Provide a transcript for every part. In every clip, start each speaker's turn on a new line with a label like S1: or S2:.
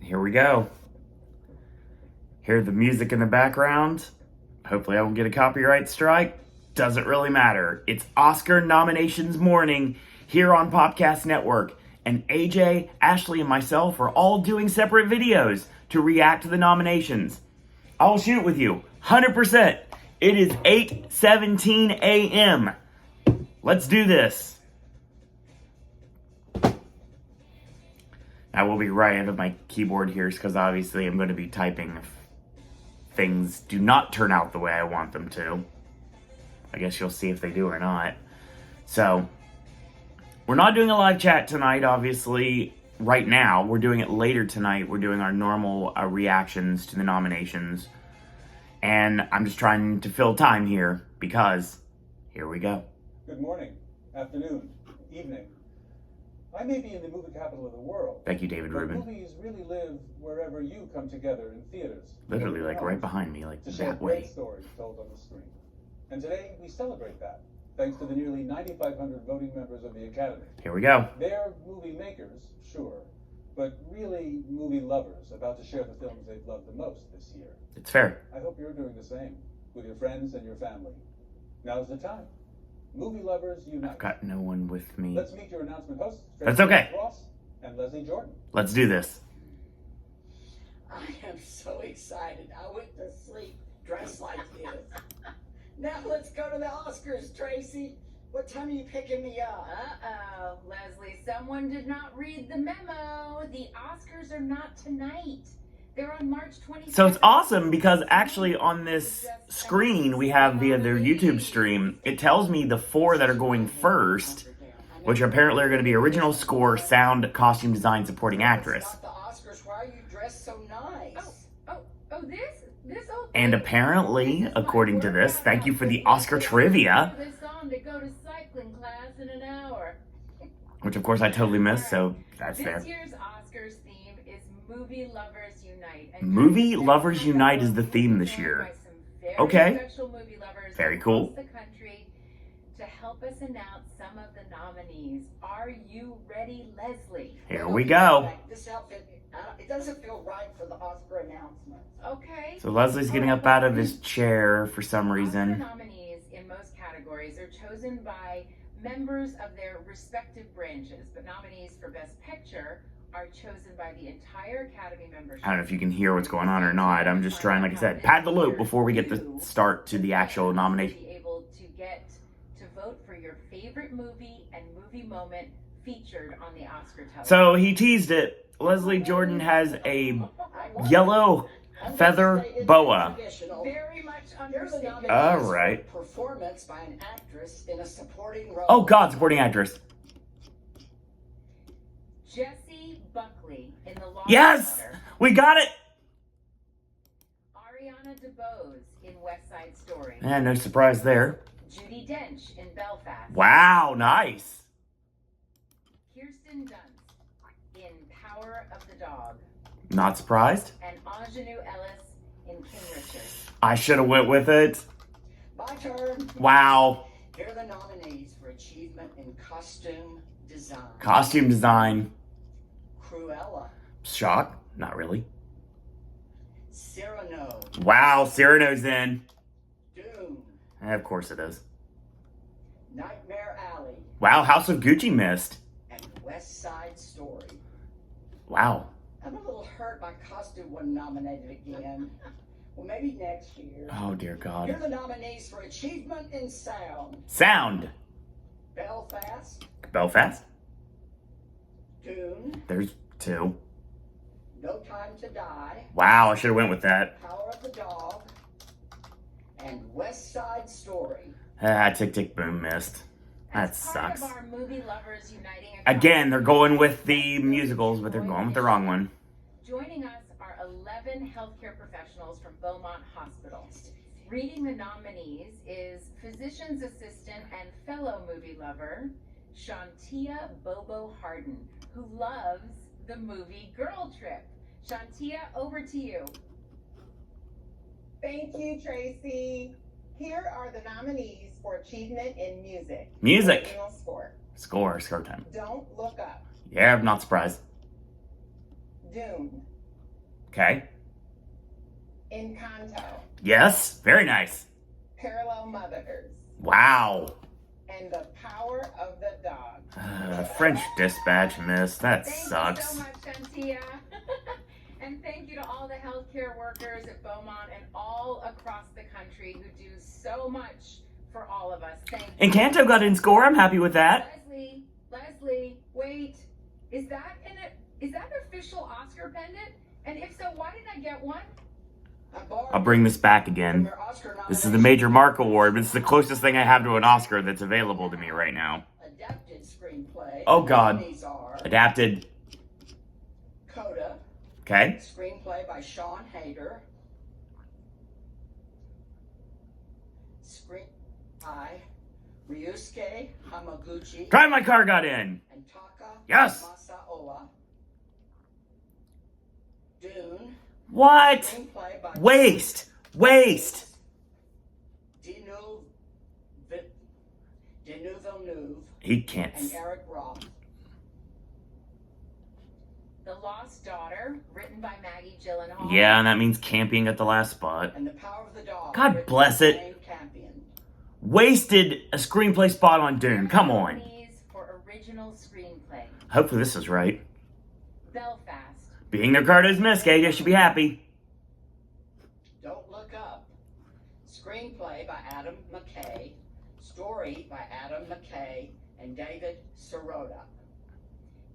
S1: Here we go. Hear the music in the background. Hopefully I won't get a copyright strike. Doesn't really matter. It's Oscar nominations morning here on Popcast Network. And AJ, Ashley, and myself are all doing separate videos to react to the nominations. I'll shoot with you. 100%. It is 8:17 a.m. Let's do this. I will be right out of my keyboard here because obviously I'm going to be typing if things do not turn out the way I want them to. I guess you'll see if they do or not. So, we're not doing a live chat tonight, obviously, right now. We're doing it later tonight. We're doing our normal reactions to the nominations. And I'm just trying to fill time here because here we go.
S2: Good morning, afternoon, evening. I may be in the movie capital of the world.
S1: Thank you, David Rubin.
S2: Movies really live wherever you come together in theaters.
S1: Literally, like right behind me, like
S2: to share
S1: that way.
S2: great stories told on the screen. And today we celebrate that, thanks to the nearly 9,500 voting members of the Academy.
S1: Here we go.
S2: They're movie makers, sure, but really movie lovers about to share the films they've loved the most this year.
S1: It's fair.
S2: I hope you're doing the same with your friends and your family. Now's the time. Movie lovers unite.
S1: I've got no one with me.
S2: Let's meet your announcement hosts.
S1: That's okay.
S2: Ross and Leslie Jordan.
S1: Let's do this.
S3: I am so excited. I went to sleep dressed like this. Now let's go to the Oscars, Tracy. What time are you picking me up?
S4: Uh-oh, Leslie, someone did not read the memo. The Oscars are not tonight. They're on March 27th.
S1: So it's awesome because actually on this screen we have via their YouTube stream, it tells me the 4 that are going first, which apparently are going to be original score, sound, costume design, supporting actress.
S3: The Oscars, why are you dressed so nice?
S4: Oh, this old
S1: And apparently, according to this, thank you for the Oscar trivia,
S4: this on to go to cycling class in an hour.
S1: which of course I totally missed, so that's
S4: This
S1: there.
S4: year's Oscars theme is Movie Lovers Unite. And
S1: Movie Lovers Unite is the theme this year. Okay.
S4: Special movie lovers
S1: Very cool.
S4: across the country to help us announce some of the nominees. Are you ready, Leslie?
S1: Here we go.
S3: This outfit, it doesn't feel right for the Oscar announcement.
S4: Okay.
S1: So Leslie's getting up out of his chair for some
S4: Oscar
S1: reason.
S4: nominees in most categories are chosen by members of their respective branches, but nominees for Best Picture are chosen by the entire Academy membership.
S1: I don't know if you can hear what's going on or not. I'm just trying, like I said, pad the loop before we get the start to the actual nomination.
S4: Be able to get to vote for your favorite movie and movie moment featured on the Oscar television.
S1: So he teased it. Leslie Jordan has a yellow feather boa.
S4: Very much
S3: Here's the
S4: understated.
S3: nominations
S1: All
S3: for
S1: right.
S3: Performance by an actress in a supporting role.
S1: Oh God, supporting actress.
S4: Jessie Buckley in The Law
S1: Yes!
S4: Daughter.
S1: We got it!
S4: Ariana DeBose in West Side Story.
S1: And no surprise there.
S4: Judi Dench in Belfast.
S1: Wow, nice.
S4: Kirsten Dunst in Power of the Dog.
S1: Not surprised.
S4: And Ingenue Ellis in King Richard.
S1: I should have went with it.
S3: My turn.
S1: Wow.
S3: Here are the nominees for achievement in costume design.
S1: Costume design.
S3: Cruella.
S1: Shock? Not really.
S3: Cyrano.
S1: Wow, Cyrano's in.
S3: Dune.
S1: Of course it is.
S3: Nightmare Alley.
S1: Wow, House of Gucci missed.
S3: And West Side Story.
S1: Wow.
S3: I'm a little hurt my costume wasn't nominated again. Well, maybe next year.
S1: Oh, dear God.
S3: Here are the nominees for achievement in sound.
S1: Sound.
S3: Belfast.
S1: Belfast.
S3: Dune.
S1: There's 2.
S3: No Time to Die.
S1: Wow, I should have went with that.
S3: Power of the Dog. And West Side Story.
S1: Ah, Tick Tick Boom missed. That
S4: As part
S1: sucks.
S4: of our movie lovers uniting
S1: Again, they're going with the musicals, but they're going with the wrong one.
S4: Joining us are 11 healthcare professionals from Beaumont Hospital. Reading the nominees is physician's assistant and fellow movie lover, Shantia Bobo Harden, who loves the movie Girl Trip. Shantia, over to you.
S5: Thank you, Tracy. Here are the nominees for achievement in music.
S1: Music.
S5: Original score.
S1: Score time.
S5: Don't Look Up.
S1: Yeah, I'm not surprised.
S5: Dune.
S1: Okay.
S5: Encanto,
S1: Yes. Very nice.
S5: Parallel Mothers,
S1: Wow.
S5: and The Power of the Dog.
S1: French Dispatch missed. That
S4: Thank
S1: sucks.
S4: you so much, Shantia. And thank you to all the healthcare workers at Beaumont and all across the country who do so much for all of us. Thank you.
S1: Encanto got in score. I'm happy with that.
S4: Leslie, wait. Is that an official Oscar pendant? And if so, why didn't I get one?
S1: I'll bring this back again. This is the Major Mark Award, but it's the closest thing I have to an Oscar that's available to me right now.
S3: Adapted screenplay.
S1: Oh, God.
S3: Nominees are
S1: Adapted.
S3: Coda.
S1: Okay.
S3: Screenplay by Sean Hayter. Screen by Ryusuke Hamaguchi
S1: Drive My Car got in.
S3: and Taka
S1: Yes.
S3: Masaoka. Dune.
S1: What?
S3: Screenplay by
S1: Waste.
S3: Denis Villeneuve
S1: He can't.
S3: and Eric Roth.
S4: The Lost Daughter, written by Maggie Gyllenhaal.
S1: Yeah, and that means camping at the last spot.
S3: And The Power of the Dog.
S1: God
S3: written
S1: bless
S3: by
S1: it.
S3: Jane Campion.
S1: Wasted a screenplay spot on Dune. Come on.
S4: Nominees for original screenplay.
S1: Hopefully this is right.
S4: Belfast.
S1: Being Ricardo's miss, Kate, you should be happy.
S3: Don't Look Up. Screenplay by Adam McKay. Story by Adam McKay and David Sirota.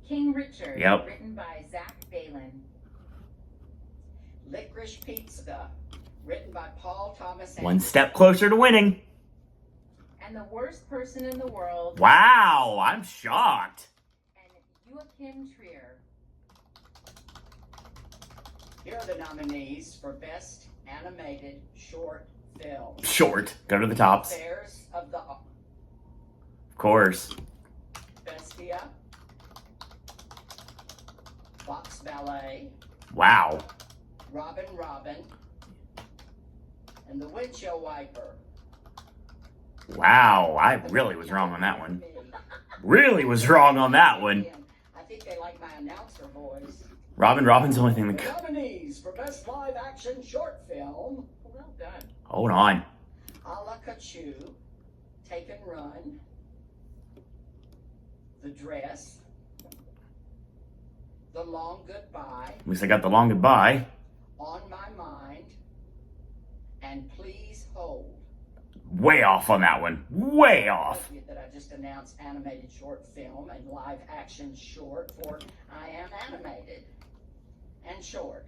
S4: King Richard,
S1: Yep.
S4: written by Zach Balin.
S3: Licorice Pizza. Written by Paul Thomas Anderson.
S1: One step closer to winning.
S4: And The Worst Person in the World.
S1: Wow, I'm shocked.
S4: And Joachim Trier.
S3: Here are the nominees for Best Animated Short Film.
S1: Short. Go to the tops.
S3: Affairs of the
S1: Of course.
S3: Bestia. Fox Ballet.
S1: Wow.
S3: Robin Robin. And The Windshield Wiper.
S1: Wow, I really was wrong on that one. Really was wrong on that one.
S3: I think they like my announcer voice.
S1: Robin's the only thing
S3: The
S1: that...
S3: nominees for Best Live Action Short Film.
S4: Well done.
S1: Hold on.
S3: A La Kachu. Take and Run. The Dress. The Long Goodbye.
S1: At least I got the long goodbye.
S3: On My Mind. And Please Hold.
S1: Way off on that one. Way off.
S3: That I just announced animated short film and live action short for I Am Animated and Short.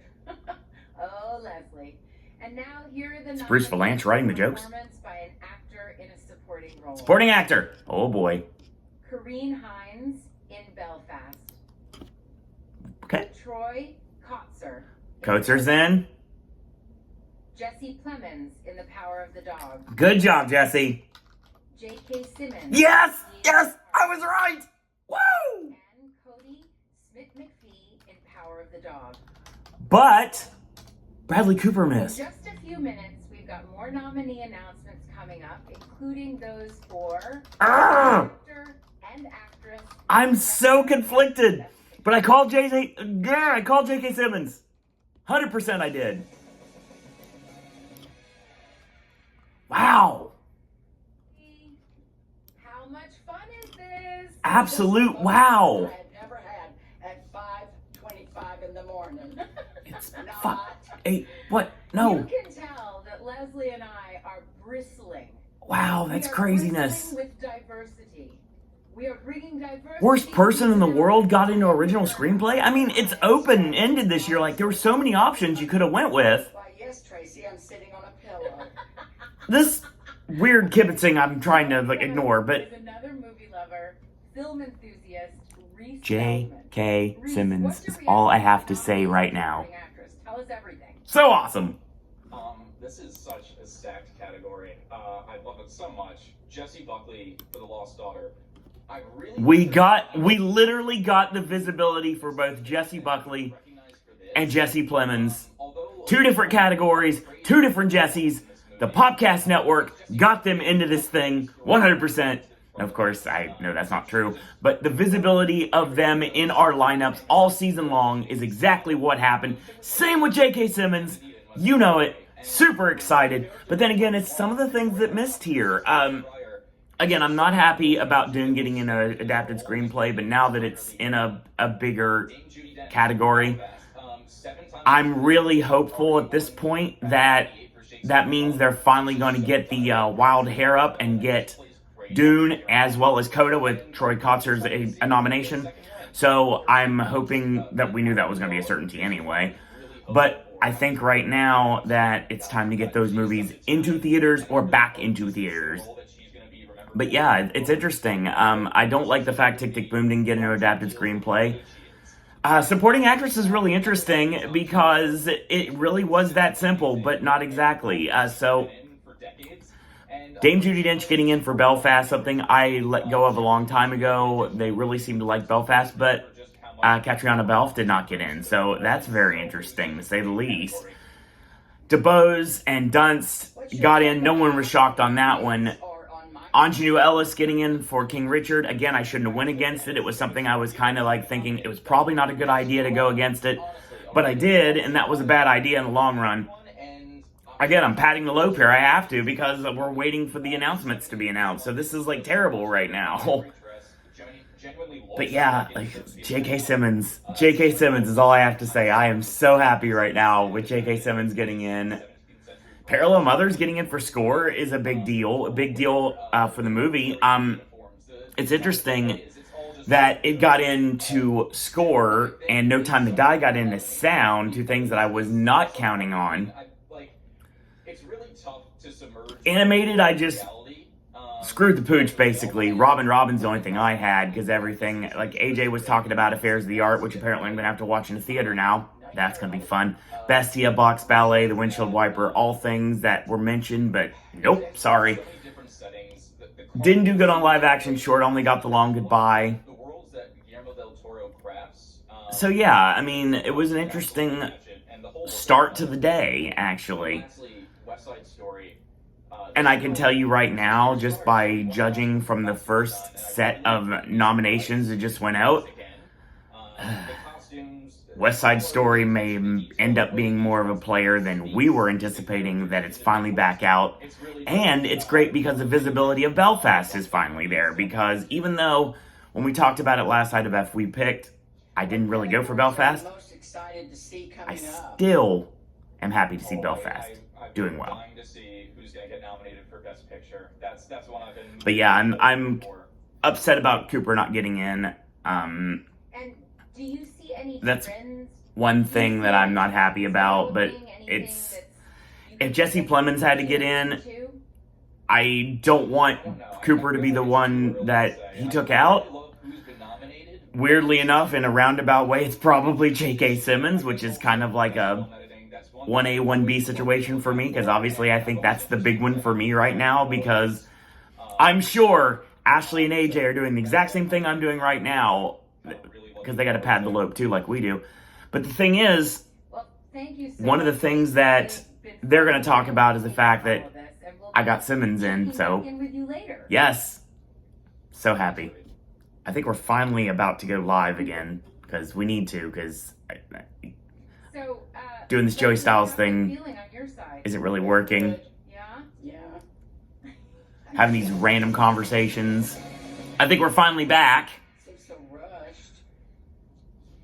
S4: Oh, Leslie. And now here are the
S1: It's Bruce
S4: nominees
S1: Valanche writing the
S4: for
S1: jokes.
S4: Performance by an actor in a supporting role.
S1: Supporting actor. Oh boy.
S4: Kareen Hines in Belfast.
S1: Okay.
S4: Troy Kotzer.
S1: Coatzer's in.
S4: Jesse Plemons in The Power of the Dog.
S1: Good job, Jesse.
S4: J.K. Simmons.
S1: Yes! Yes! I was right! Woo!
S4: And Cody Smith-McPhee in Power of the Dog.
S1: But Bradley Cooper
S4: In
S1: missed.
S4: just a few minutes, we've got more nominee announcements coming up, including those for actor and actress.
S1: I'm so conflicted. But I called J.K. Simmons. 100% I did. Wow.
S4: How much fun is this?
S1: Absolute wow.
S3: I had never had at 5:25 in the morning.
S1: It's
S3: Not.
S1: 8. What? No.
S4: You can tell that Leslie and I are bristling.
S1: Wow, that's
S4: We are
S1: craziness.
S4: bristling with diversity. We are bringing diversity.
S1: Worst person in the
S4: into
S1: world got into original screenplay? I mean, it's open-ended this year. Like, there were so many options you could have went with.
S3: Why, yes, Tracy, I'm sitting on a pillow.
S1: This weird kibitzing I'm trying to ignore, but
S4: Is another movie lover, film enthusiast, Reese
S1: J.K.
S4: Feldman. Reese,
S1: Simmons
S4: what's your
S1: is all I
S4: reaction
S1: have
S4: to
S1: to say
S4: nominating
S1: right now.
S4: supporting actress? Tell us everything.
S1: So awesome.
S6: This is such a stacked category. I love it so much. Jessie Buckley for The Lost Daughter. I really
S1: We literally got the visibility for both Jessie Buckley and Jesse Plemons. Two different categories, two different Jessies. The Popcast Network got them into this thing 100%. And of course, I know that's not true, but the visibility of them in our lineups all season long is exactly what happened. Same with J.K. Simmons. You know it. Super excited. But then again, it's some of the things that missed here. Again, I'm not happy about Dune getting in an adapted screenplay, but now that it's in a bigger category, I'm really hopeful at this point that means they're finally going to get the wild hair up and get Dune as well as Coda with Troy Kotsar's a nomination. So I'm hoping that we knew that was going to be a certainty anyway. But I think right now that it's time to get those movies into theaters or back into theaters. But yeah, it's interesting. I don't like the fact Tick Tick Boom didn't get an adapted screenplay. Supporting actress is really interesting because it really was that simple, but not exactly. So Dame Judi Dench getting in for Belfast, something I let go of a long time ago. They really seem to like Belfast, but Catriona Balfe did not get in, so that's very interesting, to say the least. DeBose and Dunst got in. No one was shocked on that one. Ingenue Ellis getting in for King Richard. Again, I shouldn't have went against it. It was something I was kind of like thinking it was probably not a good idea to go against it, but I did, and that was a bad idea in the long run. Again, I'm patting the lobe here. I have to because we're waiting for the announcements to be announced. So this is like terrible right now. But yeah, like J.K. Simmons is all I have to say. I am so happy right now with J.K. Simmons getting in. Parallel Mothers getting in for score is a big deal. A big deal for the movie. It's interesting that it got into score and No Time to Die got into sound, two things that I was not counting on. Animated, I just screwed the pooch, basically. Robin's the only thing I had, because everything, like AJ was talking about Affairs of the Art, which apparently I'm going to have to watch in a theater now. That's going to be fun. Bestia, Box Ballet, The Windshield Wiper, all things that were mentioned, but nope, sorry. Didn't do good on live action short, only got The Long Goodbye. So yeah, I mean, it was an interesting start to the day, actually. And I can tell you right now, just by judging from the first set of nominations that just went out, West Side Story may end up being more of a player than we were anticipating, that it's finally back out. And it's great because the visibility of Belfast is finally there, because even though when we talked about it last night of F we picked, I didn't really go for Belfast, I still am happy to see Belfast doing well. But yeah, I'm upset about Cooper not getting in.
S4: And do you see any
S1: That's
S4: trends?
S1: one thing that I'm not happy about, but it's, if Jesse Plemons had to get in, I don't want Cooper to be the one that he took out. Weirdly enough, in a roundabout way, it's probably J.K. Simmons, which is kind of like a 1A, 1B situation for me, because obviously I think that's the big one for me right now, because I'm sure Ashley and AJ are doing the exact same thing I'm doing right now, because they got to pad the lobe too, like we do. But the thing is, one of the things that they're going to talk about is the fact that I got Simmons in, so yes, so happy. I think we're finally about to go live again, because we need to, because doing this Joey Styles thing isn't really working.
S3: Yeah.
S1: Having these random conversations. I think we're finally back.
S3: Seems so rushed.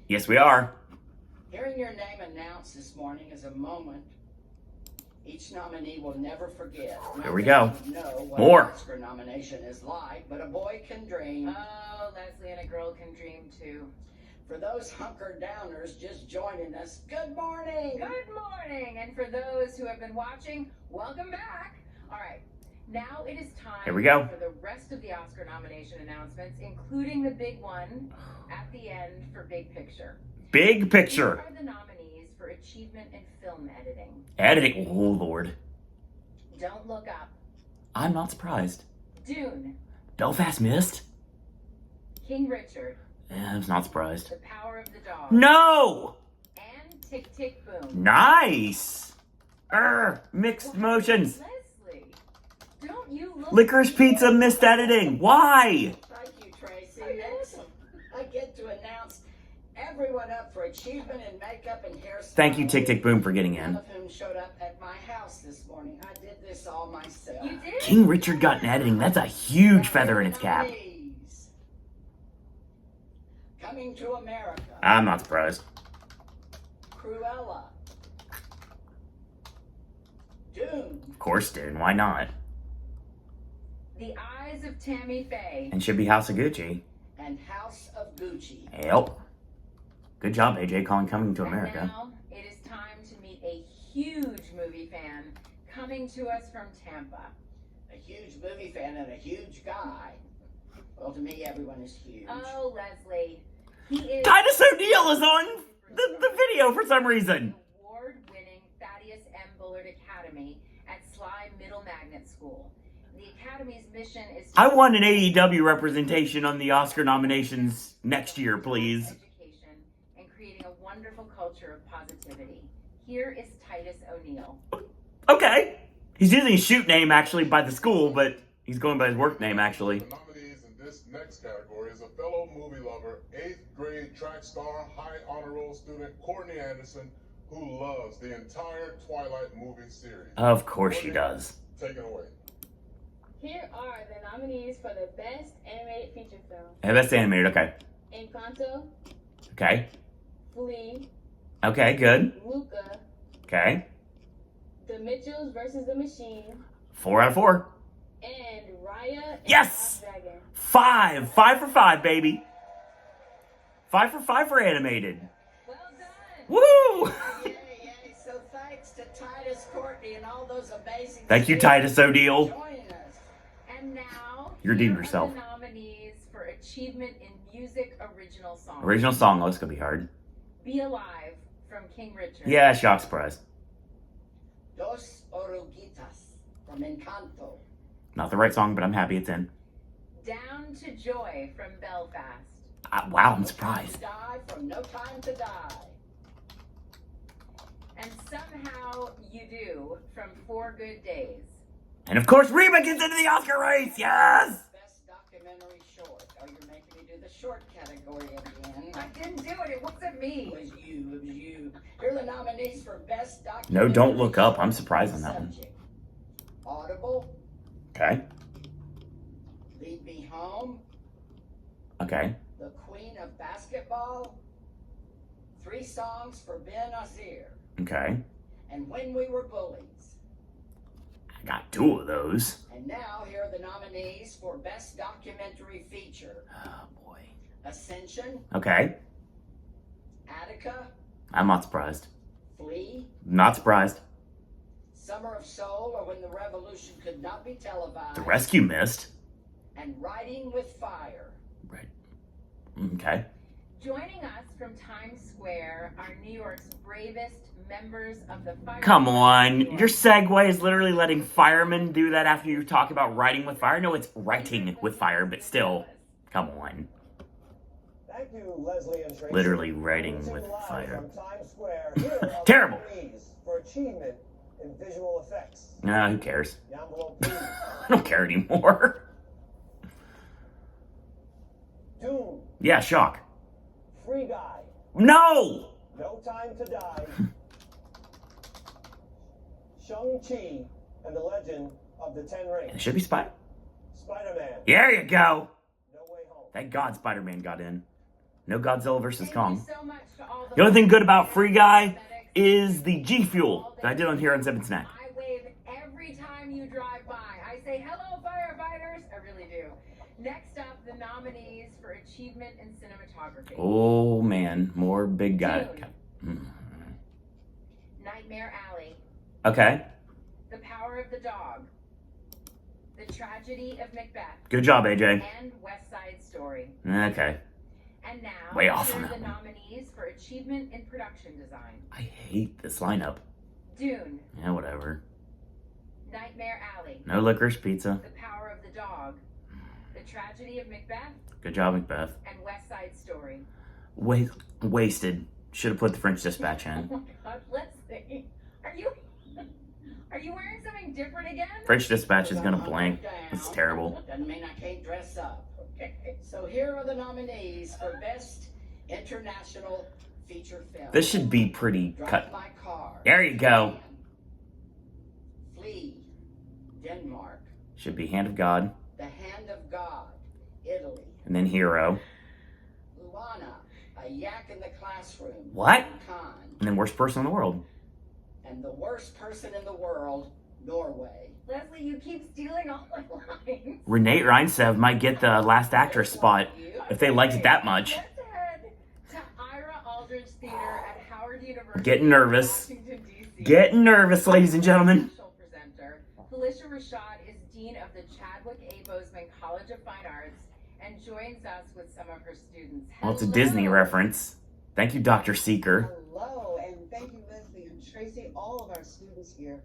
S1: Yes, we are.
S3: Hearing your name announced this morning is a moment each nominee will never forget.
S1: Here we go.
S3: Know what
S1: More.
S3: an Oscar nomination is like, but a boy can dream.
S4: Oh, Leslie, and a girl can dream too.
S3: For those hunker downers just joining us, good morning.
S4: Good morning, and for those who have been watching, welcome back. All right, now it is time
S1: Here we go.
S4: for the rest of the Oscar nomination announcements, including the big one at the end for Big Picture.
S1: Big Picture.
S4: These are the nominees for achievement in film editing.
S1: Editing. Oh, Lord.
S4: Don't Look Up,
S1: I'm not surprised.
S4: Dune,
S1: Belfast missed?
S4: King Richard,
S1: I'm not surprised.
S4: The Power of the Dog,
S1: No!
S4: and Tick Tick Boom.
S1: Nice! Mixed emotions.
S4: Leslie, Don't you look
S1: Licorice Pizza missed editing. Why?
S3: Thank you, Tracy. Next, I get to announce everyone up for achievement in makeup and hairstyle.
S1: Thank you, Tick Tick Boom, for getting
S3: None
S1: in.
S3: of whom showed up at my house this morning. I did this all myself.
S4: You did?
S1: King Richard got an editing. That's a huge feather in its cap.
S3: Nominees. Coming to America.
S1: I'm not surprised.
S3: Cruella. Dune.
S1: Of course, dude. Why not?
S4: The Eyes of Tammy Faye.
S1: And should be House of Gucci.
S3: And House of Gucci.
S1: Yep. Good job, AJ, calling Coming to
S4: And
S1: America.
S4: now it is time to meet a huge movie fan coming to us from Tampa.
S3: A huge movie fan and a huge guy. Well, to me, everyone is huge.
S4: Oh, Leslie. He is
S1: Titus O'Neil is on the video for some reason.
S4: award-winning Thaddeus M. Bullard Academy at Sly Middle Magnet School. The Academy's mission is to
S1: I want an AEW representation on the Oscar nominations next year, please.
S4: education and creating a wonderful culture of positivity. Here is Titus O'Neil.
S1: Okay. He's using his shoot name, actually, by the school, but he's going by his work name, actually.
S7: The nominees in this next category is a fellow movie lover, 8th grade track star, high honor roll student, Courtney Anderson, who loves the entire Twilight movie series.
S1: Of course she does.
S7: Take it away.
S8: Here are the nominees for the Best Animated Feature Film.
S1: Hey, that's animated, okay.
S8: Encanto,
S1: Okay.
S8: Flea,
S1: Okay, good.
S8: Luca,
S1: Okay.
S8: The Mitchells vs. the Machine,
S1: 4 out of 4.
S8: and Raya and
S1: Yes!
S8: the Last Dragon.
S1: 5. 5 for 5, baby. 5 for 5 for animated.
S4: Well done!
S1: Woo!
S3: Yay, yay. So thanks to Titus, Courtney, and all those amazing
S1: Thank you,
S3: students
S1: Titus O'Neil.
S3: for joining us.
S4: And now,
S1: You redeemed
S4: here are
S1: yourself.
S4: the nominees for Achievement in Music Original Song.
S1: Original song, oh, this gonna be hard.
S4: Be Alive from King Richard.
S1: Yeah, shock surprise.
S3: Dos Oruguitas from Encanto.
S1: Not the right song, but I'm happy it's in.
S4: Down to Joy from Belfast.
S1: Wow, I'm
S3: No Time
S1: surprised.
S3: to Die from No Time to Die.
S4: And Somehow You Do from 4 Good Days.
S1: And of course, Reba gets into the Oscar race. Yes.
S3: Best documentary short. Oh, you're making me do the short category again.
S4: I didn't do it. It wasn't me.
S3: It was you. It was you. Here are the nominees for best
S1: No,
S3: documentary.
S1: don't look up. I'm surprised on that one.
S3: subject. Audible.
S1: Okay.
S3: Lead Me Home.
S1: Okay.
S3: The Queen of Basketball. 3 Songs for Ben Azir.
S1: Okay.
S3: And When We Were Bullies.
S1: I got 2 of those.
S3: And now here are the nominees for best documentary feature.
S1: Oh boy.
S3: Ascension.
S1: Okay.
S3: Attica.
S1: I'm not surprised.
S3: Flea.
S1: Not surprised.
S3: Summer of Soul, or When the Revolution Could Not Be Televised.
S1: The Rescue missed.
S3: And Writing with Fire.
S1: Right. Okay.
S4: Joining us from Times Square are New York's bravest members of the fire.
S1: Come on.
S4: New York.
S1: Your segue is literally letting firemen do that after you talk about writing with fire. No, it's writing with fire, but still. Come on.
S9: Thank you, Leslie and Tracy.
S1: Literally writing
S9: Reporting
S1: with
S9: live
S1: fire.
S9: From Times Square, here are the
S1: Terrible.
S9: nominees for achievement in visual effects.
S1: Nah, who cares?
S9: The envelope, please.
S1: I don't care anymore.
S9: Dune,
S1: Yeah, shock.
S9: Free Guy,
S1: No!
S9: No Time to Die, Shang-Chi and the Legend of the Ten
S1: It
S9: Rings,
S1: should be Spider.
S9: Spider-Man,
S1: There you go.
S9: No Way Home.
S1: Thank God Spider-Man got in. No Godzilla versus
S4: Thank
S1: Kong.
S4: you so much to all
S1: The only thing good about Free Guy
S4: paramedics.
S1: is the G Fuel that I did on here on Zip and Snack.
S4: I wave every time you drive by. I say, hello, firefighters. I really do. Next up, the nominees for Achievement in Cinematography.
S1: Oh man, more big guy.
S4: Nightmare Alley.
S1: Okay,
S4: The Power of the Dog. The Tragedy of Macbeth.
S1: good job, AJ.
S4: And West Side Story.
S1: Okay,
S4: And now,
S1: Way off
S4: here
S1: on
S4: are
S1: that
S4: the
S1: one.
S4: nominees for Achievement in Production Design.
S1: I hate this lineup.
S4: Dune.
S1: Yeah, whatever.
S4: Nightmare Alley.
S1: No licorice pizza.
S4: The Power of the Dog. The Tragedy of Macbeth.
S1: Good job, Macbeth.
S4: And West Side Story.
S1: Wasted. Should have put the French Dispatch
S4: Oh
S1: in.
S4: my God, let's see. Are you wearing something something different again?
S1: French Dispatch is gonna blank. It's terrible.
S3: Doesn't mean I can't dress up. Okay. So here are the nominees for Best International Feature Film.
S1: This should be pretty
S3: Drive
S1: cut.
S3: My Car.
S1: There you go.
S3: Flee, Denmark.
S1: Should be Hand of God.
S3: The Hand of God, Italy.
S1: And then Hero.
S3: Luana, A Yak in the Classroom.
S1: What?
S3: Cannes.
S1: And then Worst Person in the World.
S3: And the worst person in the world, Norway.
S4: Leslie, you keep stealing all my lines.
S1: Renee Reinsev might get the Last Actress spot if they liked it that much.
S4: Let's head to Ira Aldridge Theater at Howard University.
S1: Getting nervous.
S4: Washington, D.C.
S1: Getting nervous, ladies and gentlemen.
S4: Special presenter. Felicia Rashad is Dean of the Chadwick A. Boseman College of Fine Arts and joins us with some of her students.
S1: Well, it's a
S4: Hello.
S1: Disney reference. Thank you, Dr. Seeker.
S10: Hello, and thank you, Leslie and Tracy. All of our students here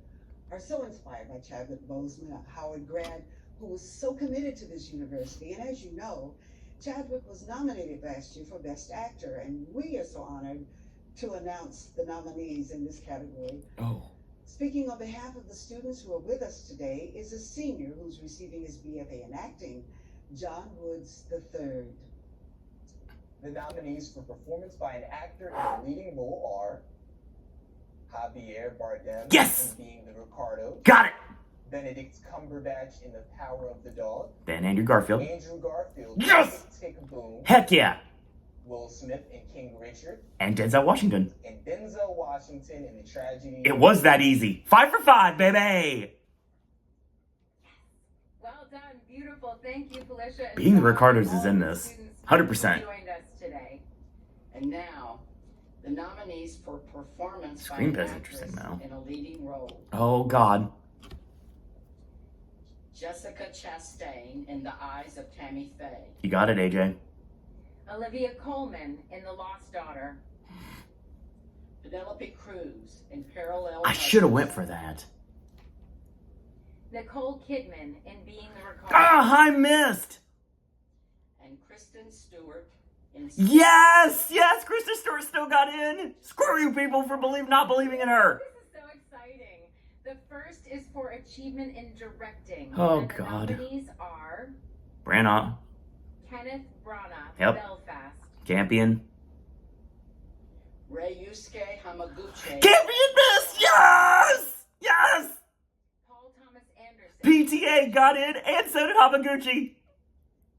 S10: are so inspired by Chadwick Boseman, a Howard grad who was so committed to this university. And as you know, Chadwick was nominated last year for Best Actor, and we are so honored to announce the nominees in this category.
S1: Oh.
S10: Speaking on behalf of the students who are with us today is a senior who's receiving his BFA in acting, John Woods III.
S9: The nominees for performance by an actor in a leading role are Javier Bardem
S1: Yes!
S9: in Being the Ricardo,
S1: Got it!
S9: Benedict Cumberbatch in The Power of the Dog,
S1: Then Andrew Garfield.
S9: Andrew Garfield
S1: Yes!
S9: in Tick Boom,
S1: Heck yeah!
S9: Will Smith in King Richard,
S1: And Denzel Washington.
S9: and Denzel Washington in The Tragedy.
S1: It was that easy. 5 for 5, baby!
S4: Well done, beautiful. Thank you, Felicia. and
S1: Being the
S4: John,
S1: Ricardos
S4: all
S1: is in
S4: the
S1: this.
S4: students
S1: 100%.
S4: who joined us today.
S3: And now, the nominees for performance by
S1: Screenplay
S3: an
S1: is
S3: actress
S1: interesting, though.
S3: in a leading role.
S1: Oh, God.
S3: Jessica Chastain in The Eyes of Tammy Faye.
S1: You got it, AJ.
S4: Olivia Colman in The Lost Daughter.
S3: Penelope Cruz in Parallel.
S1: I should have
S3: Mothers.
S1: went for that.
S4: Nicole Kidman in Being the Ricardo.
S1: Ah, I missed!
S3: And Kristen Stewart in
S1: Yes! Yes! Kristen Stewart still got in! Screw you people for not believing in her!
S4: This is so exciting. The first is for achievement in directing.
S1: Oh,
S4: and the
S1: God.
S4: nominees are
S1: Branagh.
S4: Kenneth Branagh,
S1: Yep.
S4: Belfast.
S1: Campion.
S3: Ryusuke Hamaguchi.
S1: Campion missed! Yes! Yes!
S4: Paul Thomas Anderson.
S1: PTA got in, and so did Hamaguchi.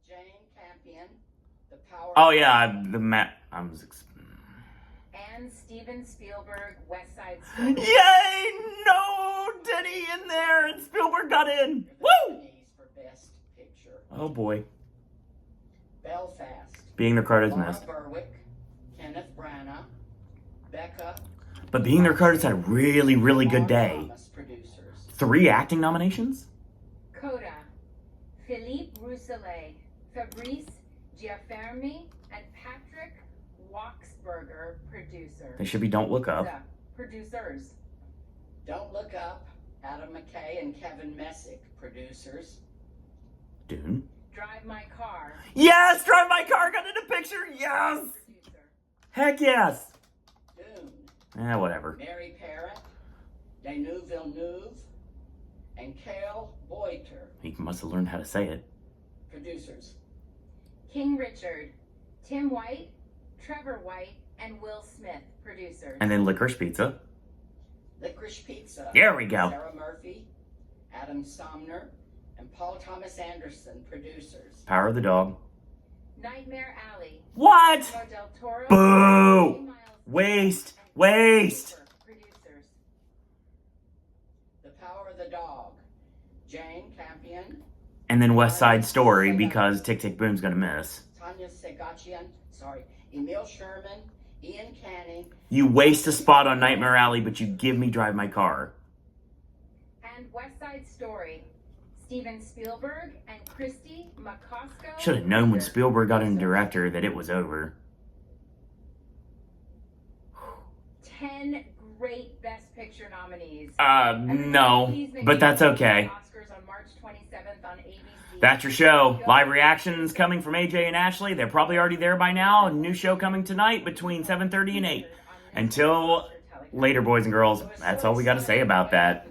S3: Jane Campion. The Power.
S1: Oh, yeah, I was...
S4: And Steven Spielberg, West Side Story.
S1: Yay! No! Denny in there, and Spielberg got in!
S3: The
S1: Woo!
S3: nominees for Best Picture.
S1: Oh, boy.
S3: Belfast.
S1: Being the Ricardos
S3: Laura
S1: missed.
S3: Berwick. Kenneth Branagh. Becca.
S1: But Being the Ricardos had a really, really good
S3: Mark
S1: day.
S3: Thomas, producers.
S1: 3 acting nominations?
S4: Coda, Philippe Rousselet, Fabrice Giaffermi, and Patrick Waxberger, producers.
S1: They should be Don't Look Up.
S4: Producers.
S3: Don't Look Up. Adam McKay and Kevin Messick, producers.
S1: Dune.
S4: Drive My Car.
S1: Yes! Drive My Car got in the picture! Yes!
S4: Producer.
S1: Heck yes!
S3: Dune.
S1: Whatever.
S3: Mary Parrott. Denis Villeneuve. And Cale Boiter,
S1: He must have learned how to say it.
S3: producers.
S4: King Richard, Tim White, Trevor White, and Will Smith, producers.
S1: And then Licorice Pizza.
S3: Licorice Pizza.
S1: There we go.
S3: Sarah Murphy, Adam Somner, and Paul Thomas Anderson, producers.
S1: Power of the Dog.
S4: Nightmare Alley.
S1: What?
S4: Guillermo del Toro.
S1: Boo!
S4: J. Miles
S1: Waste!
S4: and
S1: Waste!
S4: Producers.
S3: The Power of the Dog. Jane Campion,
S1: And then West Side Story because Tick Tick Boom's gonna miss.
S3: Tanya Segachian, Emil Sherman, Ian Canning,
S1: You waste a spot on Nightmare Alley, but you give me Drive My Car.
S4: And West Side Story. Steven Spielberg and Christy McCosco.
S1: Should have known when Spielberg got in director that it was over.
S4: 10 great Best Picture nominees.
S1: No,
S4: Please make
S1: but that's
S4: sure to
S1: okay.
S4: watch Oscars on March 27th on ABC.
S1: That's your show. Live reactions coming from AJ and Ashley. They're probably already there by now. A new show coming tonight between 7:30 and 8. Until later, boys and girls. That's all we got to say about that.